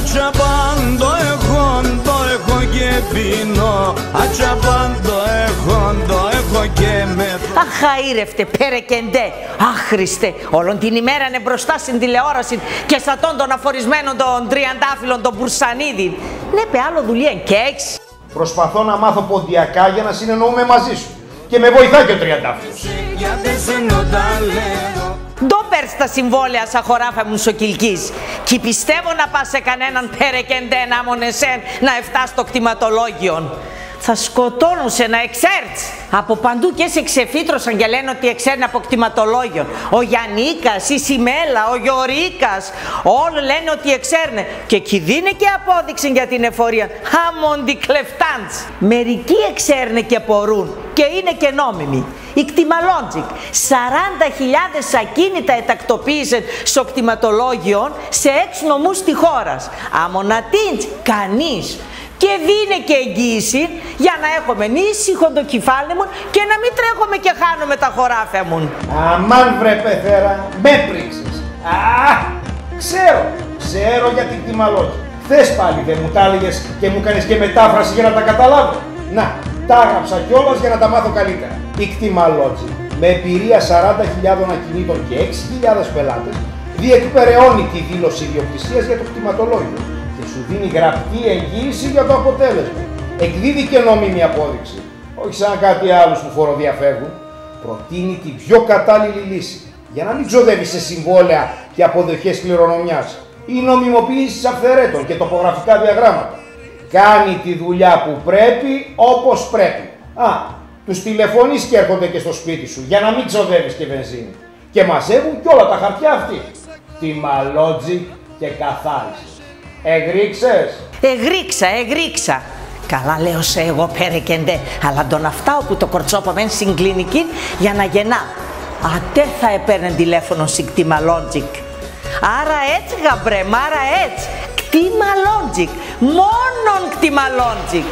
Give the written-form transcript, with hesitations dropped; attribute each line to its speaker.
Speaker 1: Ατσαπάν το έχω και πίνω. Ατσαπάν το έχω και με.
Speaker 2: Αχαήρευτε, περεκεντέ, άχρηστε, όλον την ημέρα είναι μπροστά στην τηλεόραση και σαν τον αφορισμένο των τριαντάφυλλων τον Μπουρσανίδη. Ναι, πε άλλο δουλειά και έχεις.
Speaker 3: Προσπαθώ να μάθω ποντιακά για να συνεννοούμε μαζί σου. Και με βοηθάει και ο τριαντάφυλλος.
Speaker 2: Ντο πέρς τα συμβόλαια σαν χωράφα μου σοκυλκής. Κι πιστεύω να πας σε κανέναν περεκεντέ να μονεσέν να εφτά στο κτηματολόγιο. Θα σκοτώνουν σε να εξέρτς. Από παντού και σε ξεφύτρωσαν και λένε ότι εξέρνει από κτηματολόγιο. Ο Γιαννίκας, η Σιμέλα, ο Γιωρίκας, όλοι λένε ότι εξέρνε. Και εκεί δίνε και απόδειξη για την εφορία. Χαμόντι κλεφτάντς. Μερικοί εξέρνε και πορούν και είναι και νόμιμοι. Η Κτημαλόντζικ 40.000 ακίνητα ετακτοποίησε στο κτηματολόγιο σε 6 νομούς τη χώρα. Αμονατίντς κανείς. Και δίνε και εγγύηση για να έχουμε ήσυχο το κεφάλι μου και να μην τρέχουμε και χάνουμε τα χωράφια μου.
Speaker 3: Αμάν βρε πεθέρα, με πρίξες. Ξέρω για την Κτημαλόντζικ. Χθες πάλι δεν μου τα έλεγες και μου κάνεις και μετάφραση για να τα καταλάβω. Να, τα έγραψα κιόλας για να τα μάθω καλύτερα. Η Κτημαλόντζικ με εμπειρία 40.000 ακινήτων και 6.000 πελάτες διεκπεραιώνει τη δήλωση ιδιοκτησίας για το κτηματολόγιο και σου δίνει γραπτή εγγύηση για το αποτέλεσμα. Εκδίδει και νόμιμη απόδειξη, όχι σαν κάτι άλλους που φοροδιαφεύγουν. Προτείνει την πιο κατάλληλη λύση για να μην ξοδεύει σε συμβόλαια και αποδοχές κληρονομιάς ή νομιμοποίησης αυθαιρέτων και τοπογραφικά διαγράμματα. Κάνει τη δουλειά που πρέπει όπως πρέπει. Τους τηλεφωνείς και έρχονται και στο σπίτι σου για να μην ξοδεύεις και βενζίνη. Και μαζεύουν κι όλα τα χαρτιά αυτή. Κτημαλόντζικ και καθάρισες.
Speaker 2: Εγρίξα. Καλά λέω σε εγώ περεκεντέ, αλλά τον αυτά όπου το κορτσόπο μένει στην κλινική για να γεννά. Ατέ θα έπαιρνε τηλέφωνο στην Κτημαλόντζικ. Άρα έτσι γαμπρέ, άρα έτσι. Κτημαλόντζικ, μόνον Κτημαλόντζικ.